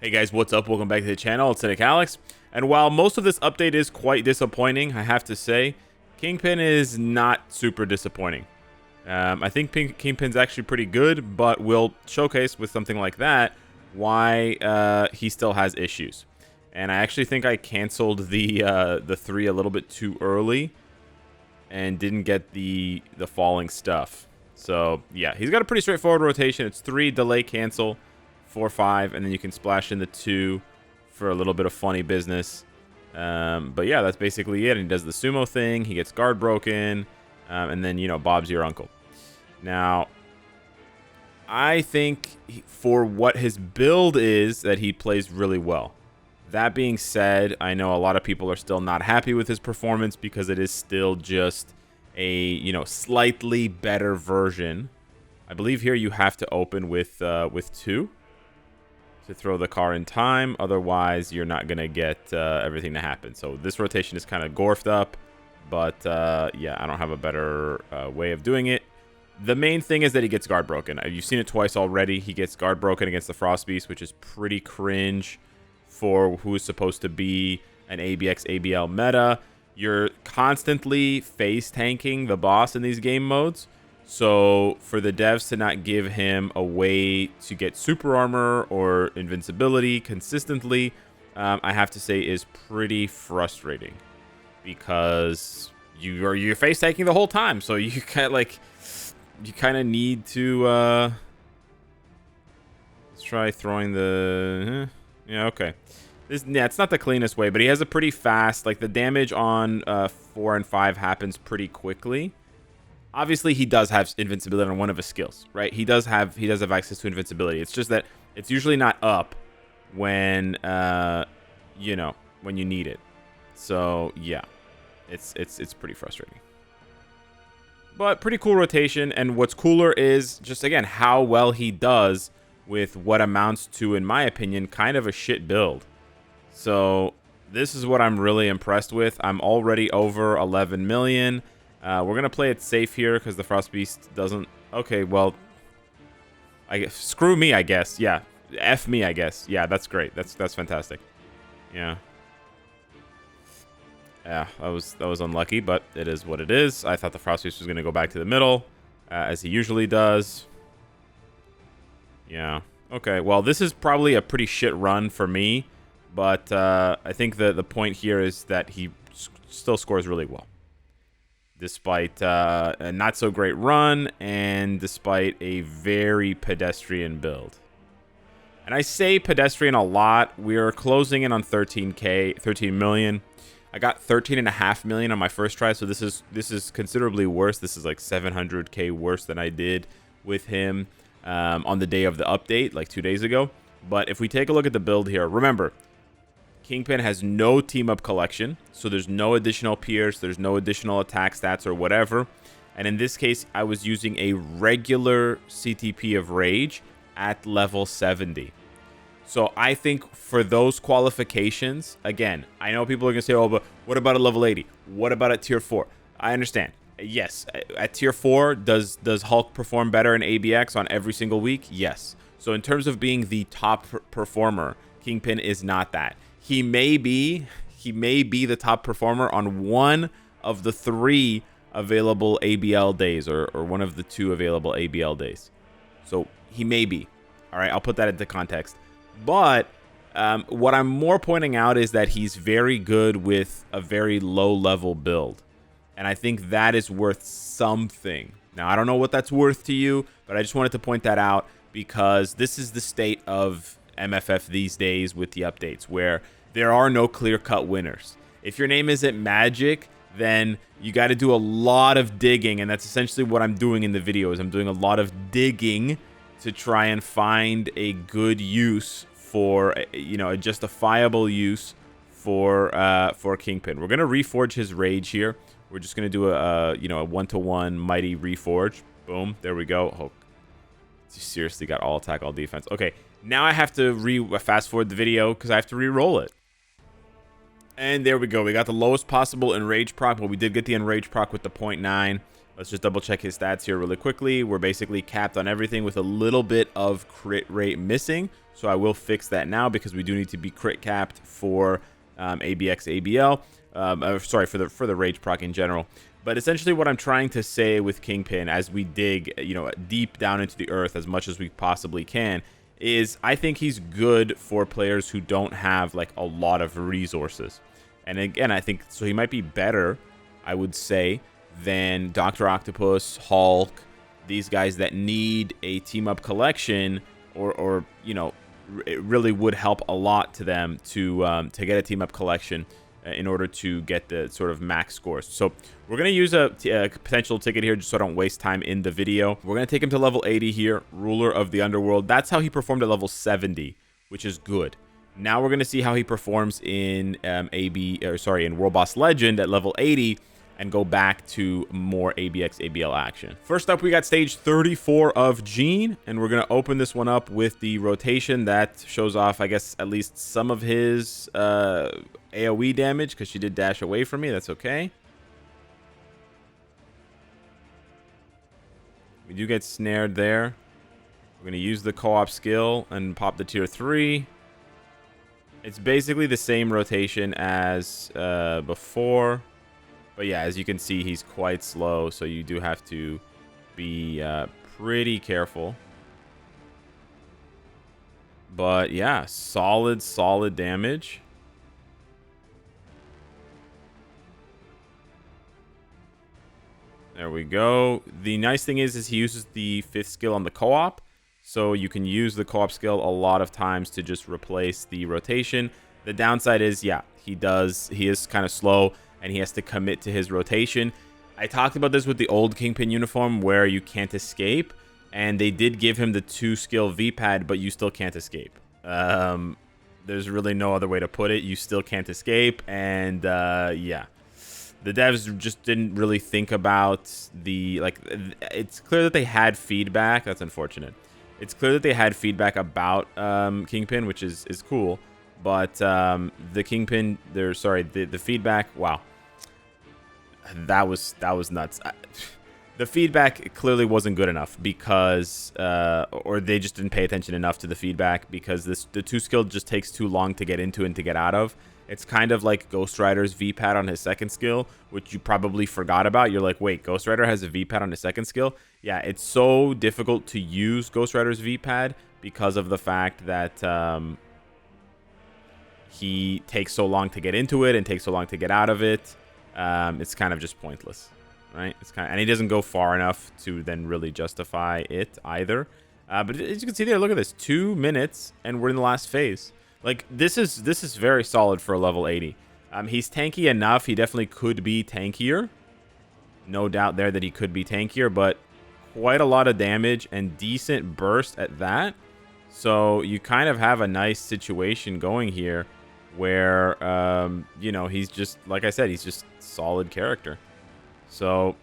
Hey guys, what's up? Welcome back to the channel. It's Cynicalex. And while most of this update is quite disappointing, I have to say, Kingpin is not super disappointing. I think Kingpin's actually pretty good, but we'll showcase with something like that why he still has issues. And I actually think I canceled the 3 a little bit too early and didn't get the falling stuff. So yeah, he's got a pretty straightforward rotation. It's 3 delay cancel, 4 5, and then you can splash in the 2 for a little bit of funny business. But yeah, that's basically it. And he does the sumo thing. He gets guard broken, and then, you know, Bob's your uncle. Now, I think for what his build is, that he plays really well. That being said, I know a lot of people are still not happy with his performance because it is still just a, you know, slightly better version. I believe here you have to open with 2 to throw the car in time. Otherwise, you're not going to get everything to happen. So this rotation is kind of gorfed up. But yeah, I don't have a better way of doing it. The main thing is that he gets guard broken. You've seen it twice already. He gets guard broken against the Frost Beast, which is pretty cringe for who is supposed to be an ABX ABL meta. You're constantly face tanking the boss in these game modes. So for the devs to not give him a way to get super armor or invincibility consistently, I have to say is pretty frustrating, because you're face tanking the whole time. So you kind of need to let's try throwing the yeah, okay. Yeah, it's not the cleanest way, but he has a pretty fast, like, the damage on 4 and 5 happens pretty quickly. Obviously, he does have invincibility on one of his skills, right? He does have access to invincibility. It's just that it's usually not up when you know, when you need it. So yeah, it's pretty frustrating. But pretty cool rotation, and what's cooler is just, again, how well he does with what amounts to, in my opinion, kind of a shit build. So this is what I'm really impressed with. I'm already over 11 million. We're going to play it safe here because the Frost Beast doesn't... Okay, well, I guess, screw me, I guess. Yeah, F me, I guess. Yeah, that's great. That's fantastic. Yeah. Yeah, that was unlucky, but it is what it is. I thought the Frost Beast was going to go back to the middle, as he usually does. Yeah. Okay, well, this is probably a pretty shit run for me, but I think the point here is that he still scores really well, despite a not so great run and despite a very pedestrian build. And I say pedestrian a lot. We're closing in on 13 million. I got 13.5 million on my first try, so this is considerably worse. This is like 700k worse than I did with him on the day of the update, like 2 days ago. But if we take a look at the build here, remember, Kingpin has no team-up collection, so there's no additional pierce, there's no additional attack stats or whatever. And in this case, I was using a regular CTP of Rage at level 70. So I think for those qualifications, again, I know people are going to say, oh, but what about a level 80? What about at tier 4? I understand. Yes, at tier 4, does Hulk perform better in ABX on every single week? Yes. So in terms of being the top performer, Kingpin is not that. He may be the top performer on one of the 3 available ABL days, or one of the 2 available ABL days. So he may be. All right, I'll put that into context. But what I'm more pointing out is that he's very good with a very low-level build. And I think that is worth something. Now, I don't know what that's worth to you, but I just wanted to point that out because this is the state of MFF these days with the updates, where there are no clear-cut winners. If your name isn't Magic, then you got to do a lot of digging, and that's essentially what I'm doing in the videos. I'm doing a lot of digging to try and find a good use for, you know, a justifiable use for Kingpin. We're gonna reforge his Rage here. We're just gonna do a you know, a 1-to-1 mighty reforge. Boom, there we go. Oh, seriously, got all attack, all defense. Okay, now I have to fast forward the video because I have to re-roll it. And there we go. We got the lowest possible enrage proc, but we did get the enrage proc with the 0.9. Let's just double check his stats here really quickly. We're basically capped on everything with a little bit of crit rate missing. So I will fix that now because we do need to be crit capped for ABX ABL. Sorry, for the rage proc in general. But essentially what I'm trying to say with Kingpin as we dig, deep down into the earth as much as we possibly can, is I think he's good for players who don't have like a lot of resources. And again, I think so he might be better, I would say, than Dr. Octopus, Hulk, these guys that need a team up collection, or it really would help a lot to them to get a team up collection in order to get the sort of max scores. So we're going to use a potential ticket here just so I don't waste time in the video. We're going to take him to level 80 here, Ruler of the Underworld. That's how he performed at level 70, which is good. Now we're going to see how he performs in in World Boss Legend at level 80 and go back to more ABX ABL action. First up, we got stage 34 of Jean, and we're going to open this one up with the rotation that shows off, I guess, at least some of his AoE damage, because she did dash away from me. That's okay. We do get snared there. We're going to use the co-op skill and pop the tier 3. It's basically the same rotation as before. But yeah, as you can see, he's quite slow, so you do have to be pretty careful. But yeah, solid damage. There we go. The nice thing is he uses the 5th skill on the co-op, so you can use the co-op skill a lot of times to just replace the rotation. The downside is, yeah, he is kind of slow, and he has to commit to his rotation. I talked about this with the old Kingpin uniform where you can't escape, and they did give him the 2-skill V-pad, but you still can't escape. There's really no other way to put it. You still can't escape, and yeah. The devs just didn't really think about it's clear that they had feedback. That's unfortunate. It's clear that they had feedback about Kingpin, which is cool. But the Kingpin, the feedback, wow. That was nuts. The feedback clearly wasn't good enough because, or they just didn't pay attention enough to the feedback because the 2-skill just takes too long to get into and to get out of. It's kind of like Ghost Rider's V-pad on his 2nd skill, which you probably forgot about. You're like, wait, Ghost Rider has a V-pad on his 2nd skill? Yeah, it's so difficult to use Ghost Rider's V-pad because of the fact that he takes so long to get into it and takes so long to get out of it. It's kind of just pointless, right? And he doesn't go far enough to then really justify it either. But as you can see there, look at this, 2 minutes, and we're in the last phase. Like, this is very solid for a level 80. He's tanky enough. He definitely could be tankier. No doubt there that he could be tankier, but quite a lot of damage and decent burst at that. So you kind of have a nice situation going here where, he's just, like I said, he's just solid character. So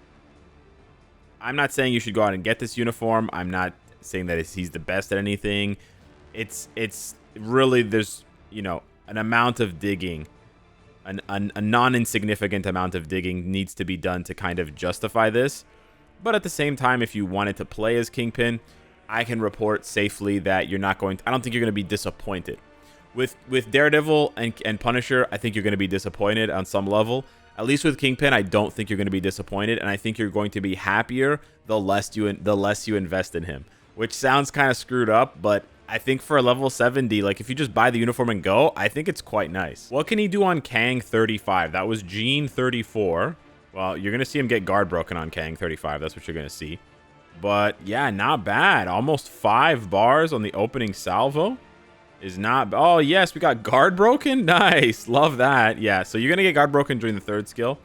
I'm not saying you should go out and get this uniform. I'm not saying that he's the best at anything. It's really, there's, an amount of digging, a non-insignificant amount of digging needs to be done to kind of justify this. But at the same time, if you wanted to play as Kingpin, I can report safely that you're not going to, I don't think you're going to be disappointed. With Daredevil and Punisher, I think you're going to be disappointed on some level. At least with Kingpin, I don't think you're going to be disappointed, and I think you're going to be happier the less you invest in him. Which sounds kind of screwed up, but I think for a level 70, like if you just buy the uniform and go, I think it's quite nice. What can he do on Kang 35? That was Jean 34. Well, you're going to see him get guard broken on Kang 35. That's what you're going to see. But yeah, not bad. Almost 5 bars on the opening salvo is not. Oh, yes, we got guard broken. Nice. Love that. Yeah, so you're going to get guard broken during the 3rd skill.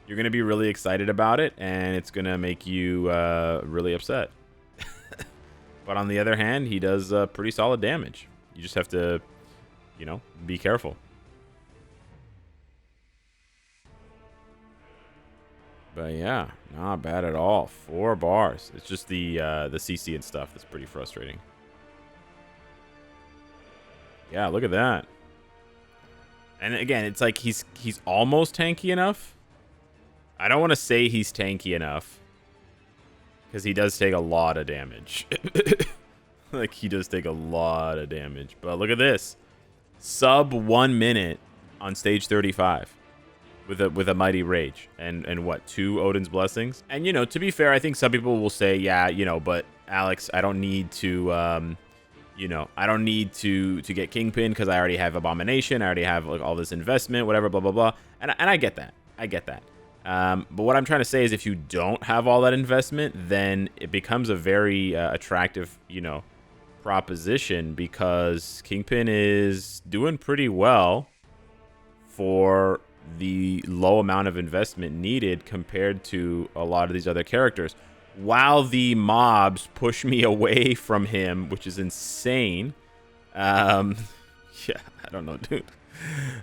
You're going to be really excited about it, and it's going to make you really upset. But on the other hand, he does pretty solid damage. You just have to, be careful. But yeah, not bad at all. 4 bars. It's just the CC and stuff that's pretty frustrating. Yeah, look at that. And again, it's like he's almost tanky enough. I don't want to say he's tanky enough because he does take a lot of damage. Like, he does take a lot of damage. But look at this. Sub 1 minute on stage 35 with a Mighty Rage. And what, 2 Odin's Blessings? And, you know, to be fair, I think some people will say, yeah, you know, but Alex, I don't need to, you know, I don't need to get Kingpin because I already have Abomination. I already have, like, all this investment, whatever, blah, blah, blah. And I get that. I get that. But what I'm trying to say is if you don't have all that investment, then it becomes a very attractive, you know, proposition, because Kingpin is doing pretty well for the low amount of investment needed compared to a lot of these other characters, while the mobs push me away from him, which is insane. Yeah, I don't know, dude.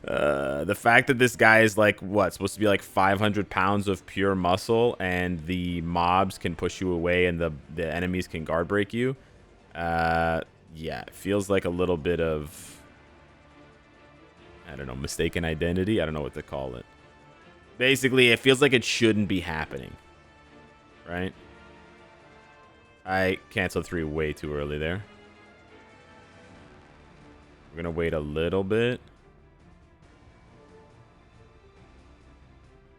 The fact that this guy is like, what, supposed to be like 500 pounds of pure muscle, and the mobs can push you away and the enemies can guard break you. Yeah, it feels like a little bit of, I don't know, mistaken identity. I don't know what to call it. Basically, it feels like it shouldn't be happening, right? I canceled 3 way too early there. We're gonna wait a little bit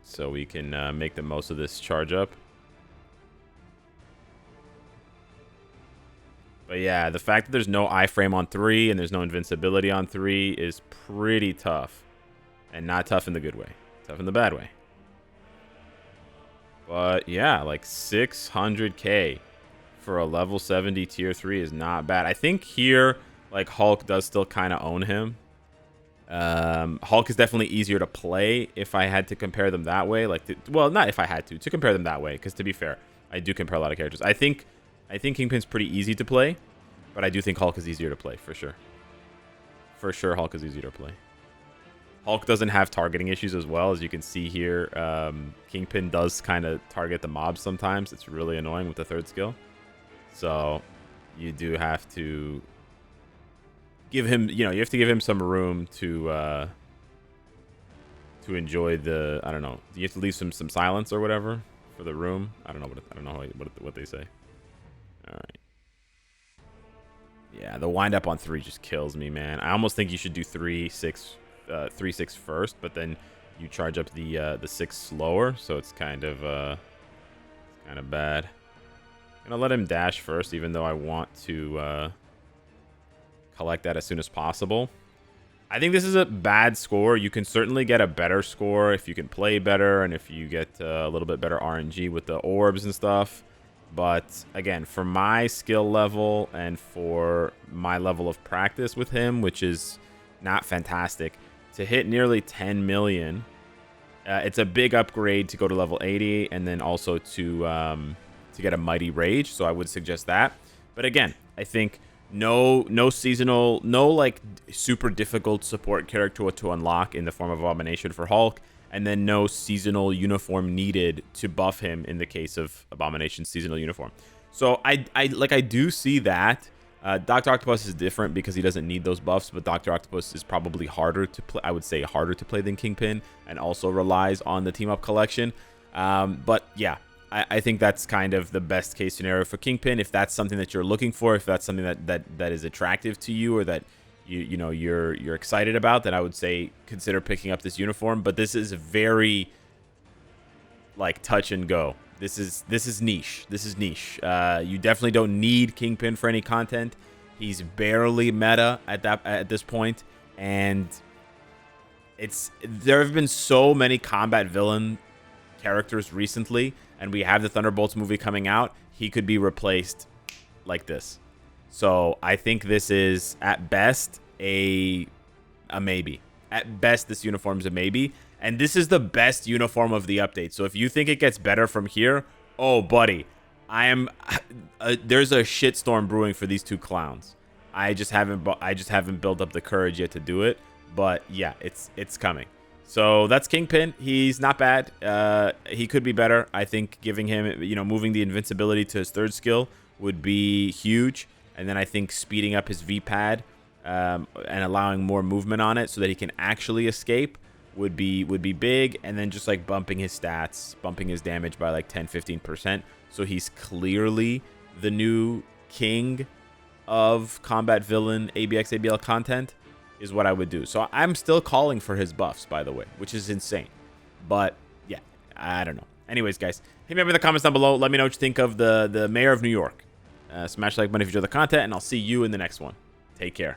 so we can make the most of this charge up. But yeah, the fact that there's no iframe on 3 and there's no invincibility on 3 is pretty tough. And not tough in the good way. Tough in the bad way. But yeah, like 600k for a level 70 tier 3 is not bad. I think here, like, Hulk does still kind of own him. Hulk is definitely easier to play if I had to compare them that way. Like, well, not if I had to compare them that way. Because to be fair, I do compare a lot of characters. I think Kingpin's pretty easy to play, but I do think Hulk is easier to play, for sure. For sure, Hulk is easier to play. Hulk doesn't have targeting issues as well, as you can see here. Kingpin does kind of target the mobs sometimes. It's really annoying with the 3rd skill. So you do have to give him, you know, you have to give him some room to enjoy the, I don't know. You have to leave some silence or whatever for the room. I don't know what they say. All right. Yeah, the wind up on 3 just kills me, man. I almost think you should do 3-6 first, but then you charge up the 6 slower, so it's kind of bad. I'm gonna let him dash first, even though I want to collect that as soon as possible. I think this is a bad score. You can certainly get a better score if you can play better and if you get a little bit better RNG with the orbs and stuff. But again, for my skill level and for my level of practice with him, which is not fantastic, to hit nearly 10 million, it's a big upgrade to go to level 80 and then also to get a Mighty Rage. So I would suggest that. But again, I think no seasonal, no like super difficult support character to unlock in the form of Abomination for Hulk. And then no seasonal uniform needed to buff him in the case of Abomination's seasonal uniform. So I do see that. Dr. Octopus is different because he doesn't need those buffs, but Dr. Octopus is probably harder to play. I would say harder to play than Kingpin, and also relies on the team up collection. But yeah, I think that's kind of the best case scenario for Kingpin. If that's something that you're looking for, if that's something that is attractive to you, or that you're excited about, then I would say consider picking up this uniform. But this is very like touch and go. This is niche. This is niche. You definitely don't need Kingpin for any content. He's barely meta at this point, and there have been so many combat villain characters recently, and we have the Thunderbolts movie coming out. He could be replaced like this. So I think this is, at best, a maybe. At best, this uniform is a maybe. And this is the best uniform of the update. So if you think it gets better from here, oh, buddy, there's a shitstorm brewing for these 2 clowns. I just haven't built up the courage yet to do it. But yeah, it's coming. So that's Kingpin. He's not bad. He could be better. I think giving him, moving the invincibility to his 3rd skill would be huge. And then I think speeding up his V-pad and allowing more movement on it so that he can actually escape would be big, and then just like bumping his stats, bumping his damage by like 10-15%. So he's clearly the new king of combat villain ABX ABL content is what I would do. So I'm still calling for his buffs, by the way, which is insane. But yeah, I don't know. Anyways, guys, hit me up in the comments down below. Let me know what you think of the mayor of New York. Smash the like button if you enjoy the content, and I'll see you in the next one. Take care.